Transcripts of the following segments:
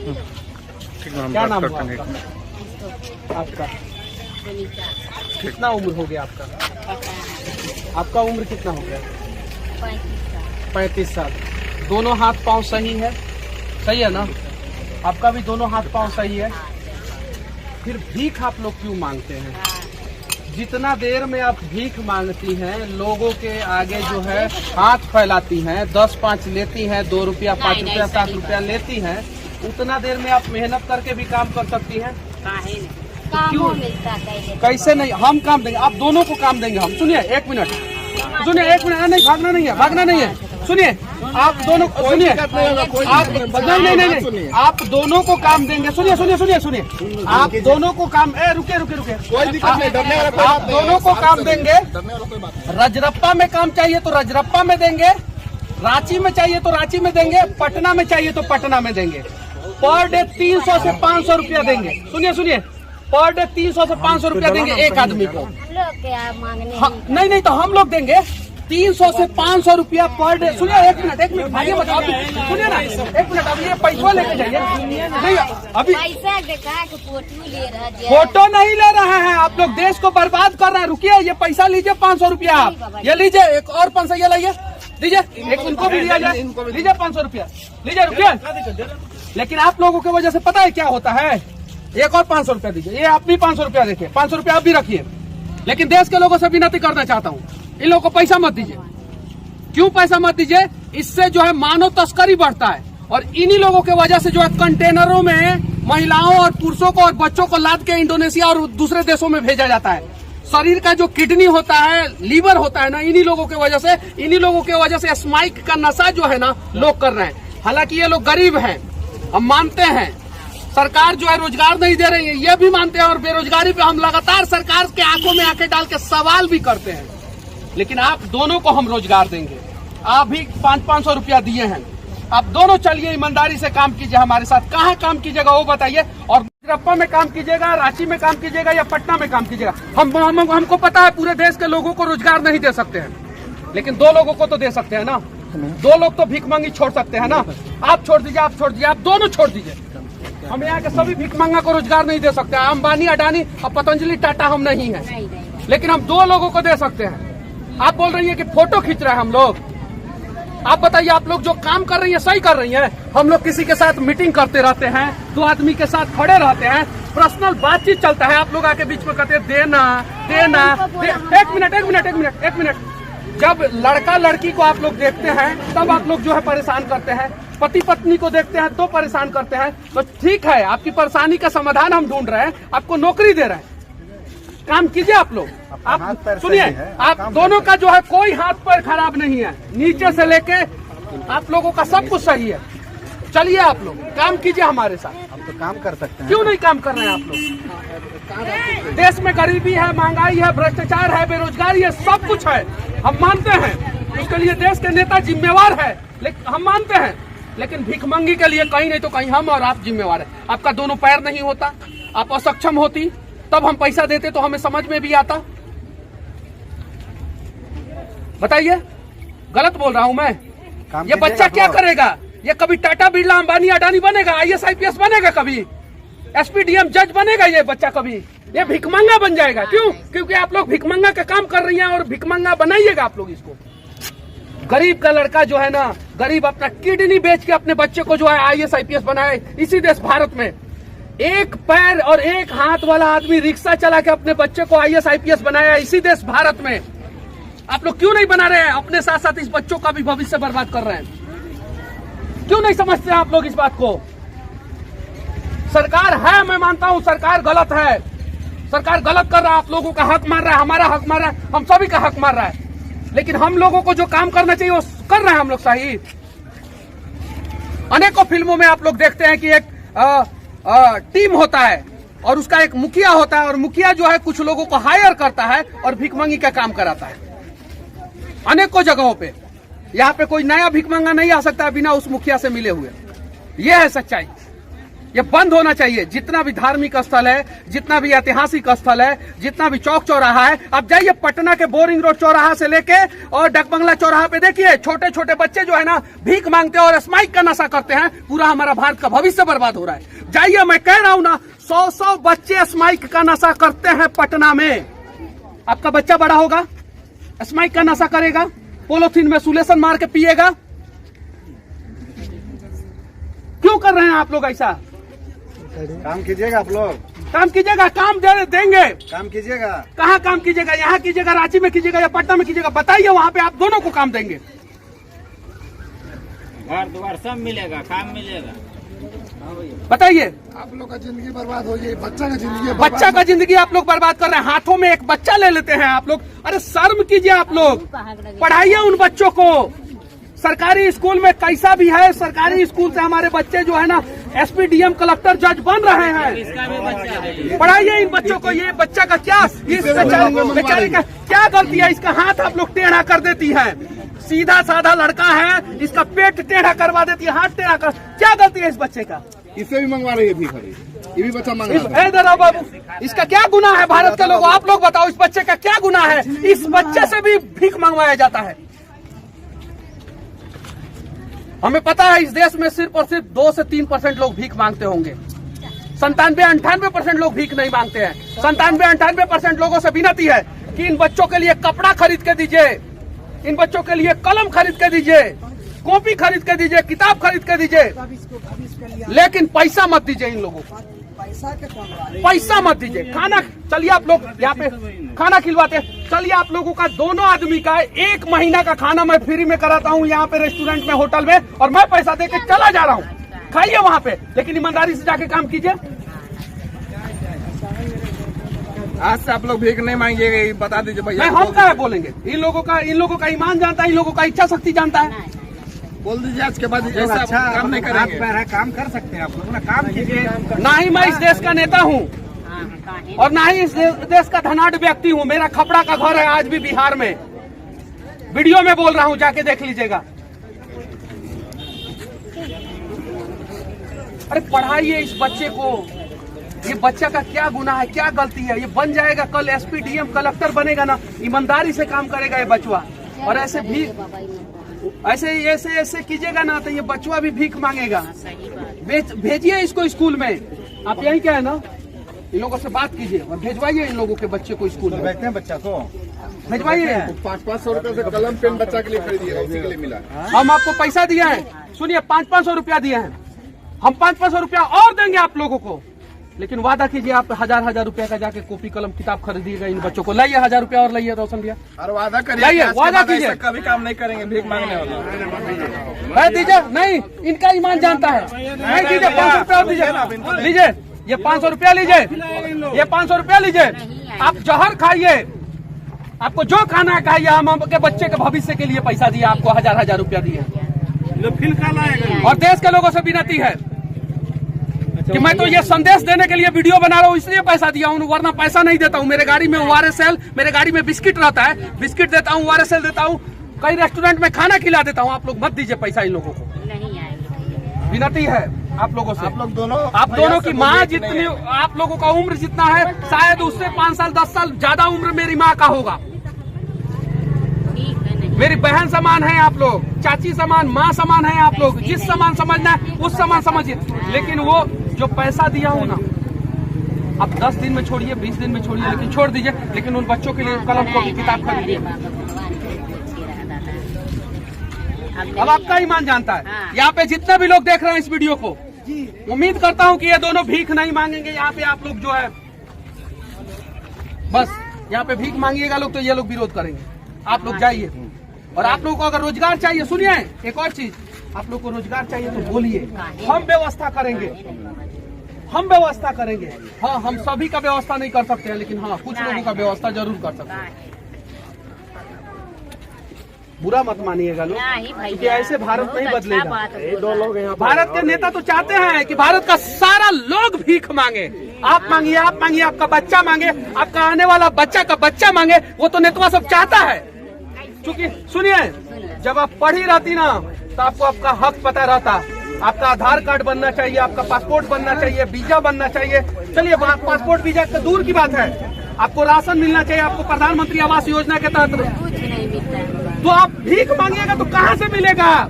क्या नाम हुआ आपका? कितना उम्र हो गया आपका? आपका उम्र कितना हो गया? 35 साल। दोनों हाथ पांव सही है? सही है ना? आपका भी दोनों हाथ पांव सही है? फिर भीख आप लोग क्यों मांगते हैं? जितना देर में आप भीख मांगती हैं, लोगों के आगे जो है हाथ फैलाती हैं, 10-5 लेती हैं, 2 रुपया 5 रुपया 7 रुपया लेती हैं, उतना देर में आप मेहनत करके भी काम कर सकती हैं। क्यों? कैसे नहीं? हम काम देंगे, आप दोनों को काम देंगे हम। सुनिए 1 मिनट, सुनिए 1 मिनट। नहीं भागना नहीं है, भागना नहीं है। सुनिए आप दोनों, सुनिए आप नहीं, आप दोनों को काम देंगे। सुनिए आप दोनों को काम, रुके आप दोनों को काम देंगे। रजरप्पा में काम चाहिए तो रजरप्पा में देंगे, रांची में चाहिए तो रांची में देंगे, पटना में चाहिए तो पटना में देंगे। पर डे 300 से 500 रुपया देंगे। सुनिए पर डे 300 से 500 रुपया देंगे एक आदमी को। नहीं तो हम लोग देंगे 300 से 500 रुपया पर डे। सुनिए 1 मिनट भाइयों बताओ, सुनिए ना 1 मिनट। अभी ये पैसा लेके जाइए। नहीं अभी फोटो नहीं ले रहा है, आप लोग देश को बर्बाद कर रहे हैं। रुकिए, ये पैसा लीजिए 500 रुपया आप, ये लीजिए। एक और 500 ये लाइए, लीजिए। एक उनको भी लिया जाए, लीजिए 500 रुपया लीजिए। रुकिए, लेकिन आप लोगों की वजह से पता है क्या होता है? एक और 500 रुपया दीजिए। ये आप भी 500 रुपया देखिए, 500 रुपया आप भी रखिए। लेकिन देश के लोगों से विनती करना चाहता हूँ, इन लोगों को पैसा मत दीजिए। क्यों पैसा मत दीजिए? इससे जो है मानव तस्करी बढ़ता है, और इन्हीं लोगों की वजह से जो है कंटेनरों में महिलाओं और पुरुषों को और बच्चों को लाद के इंडोनेशिया और दूसरे देशों में भेजा जाता है। शरीर का जो किडनी होता है, लीवर होता है ना, इन्हीं लोगों की वजह से स्माइक का नशा जो है ना लोग कर रहे हैं। हालांकि ये लोग गरीब हैं, हम मानते हैं। सरकार जो है रोजगार नहीं दे रही है, ये भी मानते हैं। और बेरोजगारी पे हम लगातार सरकार के आंखों में आंखें डाल के सवाल भी करते हैं। लेकिन आप दोनों को हम रोजगार देंगे। आप भी 500 रुपया दिए हैं, आप दोनों चलिए ईमानदारी से काम कीजिए हमारे साथ। कहाँ काम कीजिएगा वो बताइए, और रप्पा में काम कीजिएगा, रांची में काम कीजिएगा या पटना में काम कीजिएगा। हमको पता है पूरे देश के लोगों को रोजगार नहीं दे सकते हैं, लेकिन 2 लोगों को तो दे सकते हैं ना। 2 लोग तो भिखमंगी छोड़ सकते हैं ना। आप छोड़ दीजिए, आप दोनों छोड़ दीजिए। हम यहाँ के सभी भिखमंगा को रोजगार नहीं दे सकते। अंबानी, अडानी और पतंजलि, टाटा हम नहीं है, लेकिन हम 2 लोगों को दे सकते हैं। आप बोल रही है कि फोटो खींच रहे हैं हम लोग। आप बताइए, आप लोग जो काम कर रही है सही कर रही है? हम लोग किसी के साथ मीटिंग करते रहते हैं, 2 आदमी के साथ खड़े रहते हैं, पर्सनल बातचीत चलता है, आप लोग आके बीच में कहते हैं देना। एक मिनट। जब लड़का लड़की को आप लोग देखते हैं तब आप लोग जो है परेशान करते हैं, पति पत्नी को देखते हैं तो परेशान करते हैं। तो ठीक है, आपकी परेशानी का समाधान हम ढूंढ रहे हैं, आपको नौकरी दे रहे हैं, काम कीजिए आप लोग। आप सुनिए, आप दोनों का जो है कोई हाथ पैर खराब नहीं है, नीचे से लेके आप लोगों का सब कुछ सही है। चलिए आप लोग काम कीजिए हमारे साथ। हम तो काम कर सकते हैं। क्यों नहीं काम कर रहे हैं आप लोग? देश में गरीबी है, महंगाई है, भ्रष्टाचार है, बेरोजगारी है, सब कुछ है, हम मानते हैं। उसके लिए देश के नेता जिम्मेवार है, लेकिन हम मानते हैं। लेकिन भिखमंगी के लिए कहीं नहीं तो कहीं हम और आप जिम्मेवार है। आपका दोनों पैर नहीं होता, आप असक्षम होती, तब हम पैसा देते तो हमें समझ में भी आता। बताइए, गलत बोल रहा हूं मैं? ये बच्चा क्या करेगा? ये कभी टाटा, बिरला, अंबानी, अडानी बनेगा? IAS IPS बनेगा? कभी SP DM जज बनेगा ये बच्चा? कभी ये भिखमंगा बन जाएगा। क्यों? क्योंकि आप लोग भिखमंगा का काम कर रही हैं, और भिखमंगा बनाइएगा आप लोग इसको। गरीब का लड़का जो है ना, गरीब अपना किडनी बेच के अपने बच्चे को जो है IAS IPS बनाए इसी देश भारत में। एक पैर और एक हाथ वाला आदमी रिक्शा चला के अपने बच्चे को IAS IPS बनाया इसी देश भारत में। आप लोग क्यों नहीं बना रहे हैं? अपने साथ साथ इस बच्चों का भी भविष्य बर्बाद कर रहे हैं। क्यों नहीं समझते आप लोग इस बात को? सरकार है, मैं मानता हूं सरकार गलत है, सरकार गलत कर रहा है, आप लोगों का हक मार रहा है, हमारा हक मार रहा है, हम सभी का हक मार रहा है। लेकिन हम लोगों को जो काम करना चाहिए वो कर रहे हैं हम लोग सही। अनेकों फिल्मों में आप लोग देखते हैं कि एक टीम होता है और उसका एक मुखिया होता है, और मुखिया जो है कुछ लोगों को हायर करता है और भिखमंगी का काम कराता है अनेकों जगहों पे। यहाँ पे कोई नया भिखमंगा नहीं आ सकता बिना उस मुखिया से मिले हुए। यह है सच्चाई। ये बंद होना चाहिए। जितना भी धार्मिक स्थल है, जितना भी ऐतिहासिक स्थल है, जितना भी चौक चौराहा है, अब जाइए पटना के बोरिंग रोड चौराहा से लेके और डकबंगला चौराहा पे देखिए छोटे छोटे बच्चे जो है ना भीख मांगते हैं और स्माइक का नशा करते हैं। पूरा हमारा भारत का भविष्य बर्बाद हो रहा है। जाइए, मैं कह रहा हूं ना, 100 बच्चे स्माइक का नशा करते हैं पटना में। आपका बच्चा बड़ा होगा, स्माइक का नशा करेगा, पोलोथीन में सुलेशन मार के पिएगा। क्यों कर रहे हैं आप लोग ऐसा? काम कीजिएगा आप लोग, काम कीजिएगा, काम देंगे। काम कीजिएगा। कहाँ काम कीजिएगा? यहाँ कीजिएगा, रांची में कीजिएगा या पटना में कीजिएगा? बताइए, वहाँ पे आप दोनों को काम देंगे। घर द्वार सब मिलेगा, काम मिलेगा। बताइए, आप लोग का जिंदगी बर्बाद हो जाए, बच्चा का जिंदगी बच्चा का जिंदगी आप लोग बर्बाद कर रहे हैं। हाथों में एक बच्चा ले लेते हैं आप लोग। अरे शर्म कीजिए आप लोग, पढ़ाइए उन बच्चों को। सरकारी स्कूल में कैसा भी है, सरकारी स्कूल से हमारे बच्चे जो है ना एसपी, डीएम, कलेक्टर, जज बन रहे हैं। पढ़ाइए इन बच्चों को। ये बच्चा का क्या, इस बेचारे का क्या गलती है? इसका हाथ आप लोग टेढ़ा कर देती है। सीधा साधा लड़का है, इसका पेट टेढ़ा करवा देती है, हाथ टेढ़ा कर। क्या गलती है इस बच्चे का? इसे भी मंगवा रही है भीख, ये भी बच्चा मांग रहा है। इधर आओ बाबू, इसका क्या गुनाह है? भारत के लोग आप लोग बताओ, इस बच्चे का क्या गुनाह है? इस बच्चे से भी भीख मंगवाया जाता है। हमें पता है इस देश में सिर्फ और सिर्फ 2 से 3% लोग भीख मांगते होंगे। 97-98% लोग भीख नहीं मांगते हैं। 97-98% लोगों से विनती है कि इन बच्चों के लिए कपड़ा खरीद के दीजिए, इन बच्चों के लिए कलम खरीद के दीजिए, कॉपी खरीद के दीजिए, किताब खरीद के दीजिए, लेकिन पैसा मत दीजिए इन लोगों को। पैसा मत दीजिए। खाना, चलिए आप लोग यहाँ पे खाना खिलवाते हैं। चलिए आप लोगों का, दोनों आदमी का 1 महीना का खाना मैं फ्री में कराता हूँ यहाँ पे रेस्टोरेंट में, होटल में, और मैं पैसा देके चला जा रहा हूँ। खाइए वहाँ पे, लेकिन ईमानदारी से जाके काम कीजिए। आज से आप लोग भीख नहीं मांगिएगा, ये बता दीजिए भैया। नहीं, हम क्या है बोलेंगे? इन लोगों का ईमान जानता है, इन लोगों का इच्छा शक्ति जानता है। बोल दीजिए आज के बाद जैसा अच्छा काम नहीं करेंगे। है, काम कर सकते हैं आप लोग ना, काम कीजिए। ना ही मैं इस देश का नेता हूँ और ना ही इस देश का धनाढ़ व्यक्ति हूँ। मेरा खपड़ा का घर है आज भी बिहार में। वीडियो में बोल रहा हूँ, जाके देख लीजिएगा। अरे पढ़ाइए इस बच्चे को। ये बच्चा का क्या गुनाह है, क्या गलती है? ये बन जाएगा कल एसपी, डीएम, कलेक्टर बनेगा ना, ईमानदारी से काम करेगा ये बचवा। और ऐसे भी ऐसे कीजिएगा ना तो ये बचवा भी भीख मांगेगा। भेजिए इसको स्कूल में। आप यही क्या है ना, इन लोगों से बात कीजिए और भेजवाइए इन लोगों के बच्चे को स्कूल में। बैठते हैं बच्चा को भेजवाइए। 500 रुपए से कलम पेन बच्चा के लिए खरीदिएगा, उसी के लिए मिला। हम आपको पैसा दिया है, सुनिए, 500 रुपया दिए हैं हम। 500 रुपया और देंगे आप लोगों को, लेकिन वादा कीजिए आप 1000 रुपया का जाके कॉपी कलम किताब खरीदिएगा इन बच्चों को। लाइए 1000 रुपया और लाइए रोशन भैया, और वादा करिए, लाइए, वादा कीजिए। कभी काम नहीं करेंगे भीख मांगने वाला। दीजिए। नहीं, इनका ईमान जानता है। नहीं दीजिए, 500 रुपया और दीजिए। लीजिए, ये 500 रुपया लीजिए, ये 500 रुपया लीजिए। आप जहर खाइए, आपको जो खाना है खाइए। हम आपके बच्चे के भविष्य के लिए पैसा दिया, आपको 1000 रुपया दिए। और देश के लोगों से विनती है कि मैं तो ये संदेश देने के लिए वीडियो बना रहा हूँ, इसलिए पैसा दिया हूँ, वरना पैसा नहीं देता हूँ। मेरे गाड़ी में ORSL, मेरे गाड़ी में बिस्किट रहता है, बिस्किट देता हूँ, ORSL देता हूँ, कई रेस्टोरेंट में खाना खिला देता हूँ। आप लोग मत दीजिए पैसा इन लोगों को, विनती है आप लोगों से। आप दोनों की माँ जितनी, आप लोगों का उम्र जितना है, शायद उससे 5 साल 10 साल ज्यादा उम्र मेरी माँ का होगा। मेरी बहन समान है आप लोग, चाची समान, माँ समान है आप लोग। जिस समान समझना है उस समान समझिए। लेकिन वो जो पैसा दिया हूँ ना, आप 10 दिन में छोड़िए, 20 दिन में छोड़िए, लेकिन छोड़ दीजिए। लेकिन उन बच्चों के लिए कलम को किताब खरीदिए। अब आपका ईमान जानता है। यहाँ पे जितने भी लोग देख रहे हैं इस वीडियो को, उम्मीद करता हूँ कि ये दोनों भीख नहीं मांगेंगे। यहाँ पे आप लोग जो है, बस यहाँ पे भीख मांगिएगा लोग तो ये लोग विरोध करेंगे। आप लोग जाइए। और आप लोगों को अगर रोजगार चाहिए, सुनिए एक और चीज, आप लोग को रोजगार चाहिए तो बोलिए, हम व्यवस्था करेंगे, हम व्यवस्था करेंगे। हाँ, हम सभी का व्यवस्था नहीं कर सकते हैं, लेकिन हाँ, कुछ लोगों का व्यवस्था जरूर कर सकते हैं। बुरा मत मानिएगा लोग, क्योंकि ऐसे भारत नहीं बदलेगा। 2 लोग यहाँ भारत के नेता तो चाहते हैं कि भारत का सारा लोग भीख मांगे। आप मांगिए, आप मांगिए, आपका बच्चा मांगे, आपका आने वाला बच्चा का बच्चा मांगे। वो तो नेता सब चाहता है। क्योंकि सुनिए, जब आप पढ़ी रहती ना तो आपको आपका हक पता रहता। आपका आधार कार्ड बनना चाहिए, आपका पासपोर्ट बनना चाहिए, वीजा बनना चाहिए। चलिए पासपोर्ट वीजा तो दूर की बात है, आपको राशन मिलना चाहिए, आपको प्रधानमंत्री आवास योजना के तहत। कुछ नहीं मिलता है। तो आप भीख मांगिएगा तो कहाँ से मिलेगा?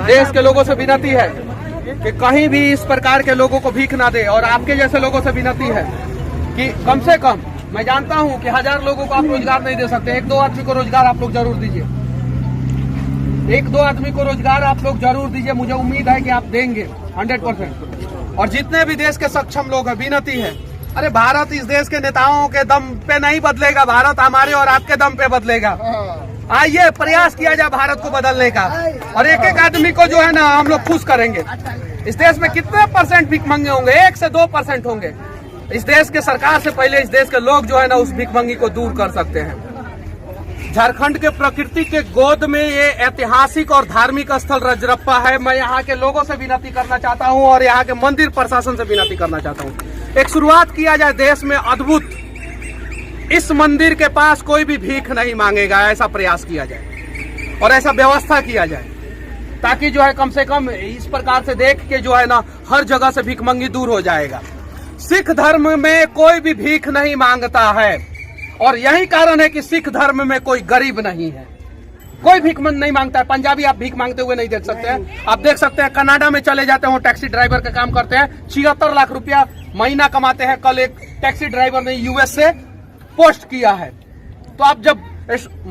देश के लोगों से विनती है कि कहीं भी इस प्रकार के लोगों को भीख ना दे, और आपके जैसे लोगों से विनती है कि कम से कम, मैं जानता हूं कि 1000 लोगों को आप रोजगार नहीं दे सकते, 1-2 आदमी को रोजगार आप लोग जरूर दीजिए, 1-2 आदमी को रोजगार आप लोग जरूर दीजिए। मुझे उम्मीद है कि आप देंगे 100%। और जितने भी देश के सक्षम लोग हैं, विनती है, अरे भारत इस देश के नेताओं के दम पे नहीं बदलेगा, भारत हमारे और आपके दम पे बदलेगा। आइए प्रयास किया जाए भारत को बदलने का, और एक एक आदमी को जो है ना हम लोग खुश करेंगे। इस देश में कितने % भिखमंगे होंगे? 1 से 2% होंगे। इस देश के सरकार से पहले इस देश के लोग जो है ना उस भिखमंगी को दूर कर सकते हैं। झारखंड के प्रकृति के गोद में ये ऐतिहासिक और धार्मिक स्थल रजरप्पा है। मैं यहाँ के लोगों से विनती करना चाहता हूँ और यहाँ के मंदिर प्रशासन से विनती करना चाहता हूँ, एक शुरुआत किया जाए देश में अद्भुत। इस मंदिर के पास कोई भी भीख नहीं मांगेगा, ऐसा प्रयास किया जाए और ऐसा व्यवस्था किया जाए, ताकि जो है कम से कम इस प्रकार से देख के जो है ना हर जगह से भिखमंगी दूर हो जाएगा। सिख धर्म में कोई भी भीख नहीं मांगता है, और यही कारण है कि सिख धर्म में कोई गरीब नहीं है, कोई भीख नहीं मांगता है। पंजाबी आप भीख मांगते हुए नहीं देख सकते हैं। आप देख सकते हैं कनाडा में चले जाते हैं, टैक्सी ड्राइवर का काम करते हैं, 76 लाख रुपया महीना कमाते हैं। कल एक टैक्सी ड्राइवर ने यूएस से पोस्ट किया है। तो आप जब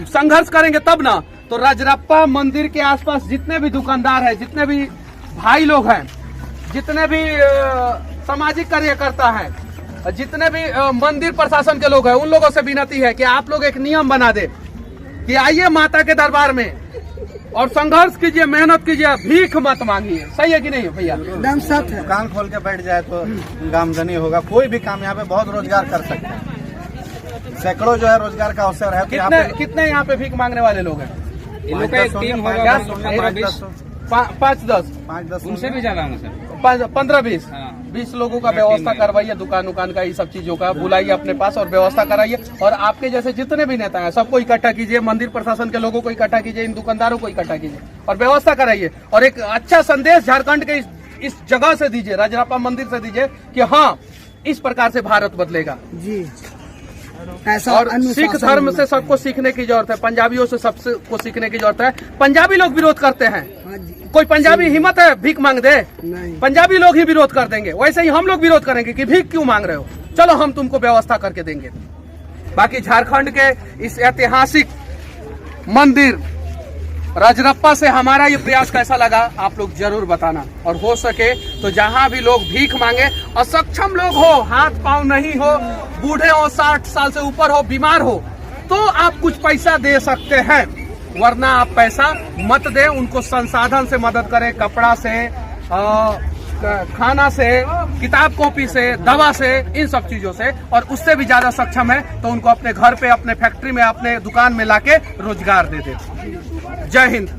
संघर्ष करेंगे तब ना, तो रजरप्पा मंदिर के आसपास जितने भी दुकानदार हैं, जितने भी भाई लोग हैं, जितने भी सामाजिक कार्यकर्ता हैं, जितने भी मंदिर प्रशासन के लोग हैं, उन लोगों से विनती है कि आप लोग एक नियम बना दे कि आइए माता के दरबार में और संघर्ष कीजिए, मेहनत कीजिए, भीख मत मांगिए। सही है कि नहीं भैया? एकदम सच है। दुकान खोल के बैठ जाए तो आमदनी होगा, कोई भी काम यहाँ पे बहुत रोजगार कर सकते हैं, सैकड़ों जो है रोजगार का अवसर है। कितने यहाँ पे भीख मांगने वाले लोग हैं? इन लोग का एक टीम होगा 5-10 उनसे भी ज्यादा होंगे सर, 15-20 लोगों का व्यवस्था करवाइए, दुकान का, ये सब चीजों का बुलाइए अपने पास और व्यवस्था कराइए। और आपके जैसे जितने भी नेता हैं सबको इकट्ठा कीजिए, मंदिर प्रशासन के लोगों को इकट्ठा कीजिए, इन दुकानदारों को इकट्ठा कीजिए और व्यवस्था कराइए। और एक अच्छा संदेश झारखंड के इस जगह से दीजिए, रजरप्पा मंदिर से दीजिए कि हाँ, इस प्रकार से भारत बदलेगा जी। ऐसा और सिख धर्म से सबको सीखने की जरूरत है, पंजाबियों से सबको सीखने की जरूरत है। पंजाबी लोग विरोध करते हैं, कोई पंजाबी हिम्मत है भीख मांग दे? नहीं। पंजाबी लोग ही विरोध कर देंगे, वैसे ही हम लोग विरोध करेंगे कि भीख क्यों मांग रहे हो, चलो हम तुमको व्यवस्था करके देंगे। बाकी झारखंड के इस ऐतिहासिक मंदिर रजरप्पा से हमारा ये प्रयास कैसा लगा आप लोग जरूर बताना। और हो सके तो जहां भी लोग भीख मांगे, असक्षम लोग हो, हाथ पांव नहीं हो, बूढ़े हो, 60 साल से ऊपर हो, बीमार हो, तो आप कुछ पैसा दे सकते हैं, वरना आप पैसा मत दे। उनको संसाधन से मदद करें, कपड़ा से, खाना से, किताब कॉपी से, दवा से, इन सब चीजों से। और उससे भी ज्यादा सक्षम है तो उनको अपने घर पे, अपने फैक्ट्री में, अपने दुकान में लाके रोजगार दे दे। जय हिंद।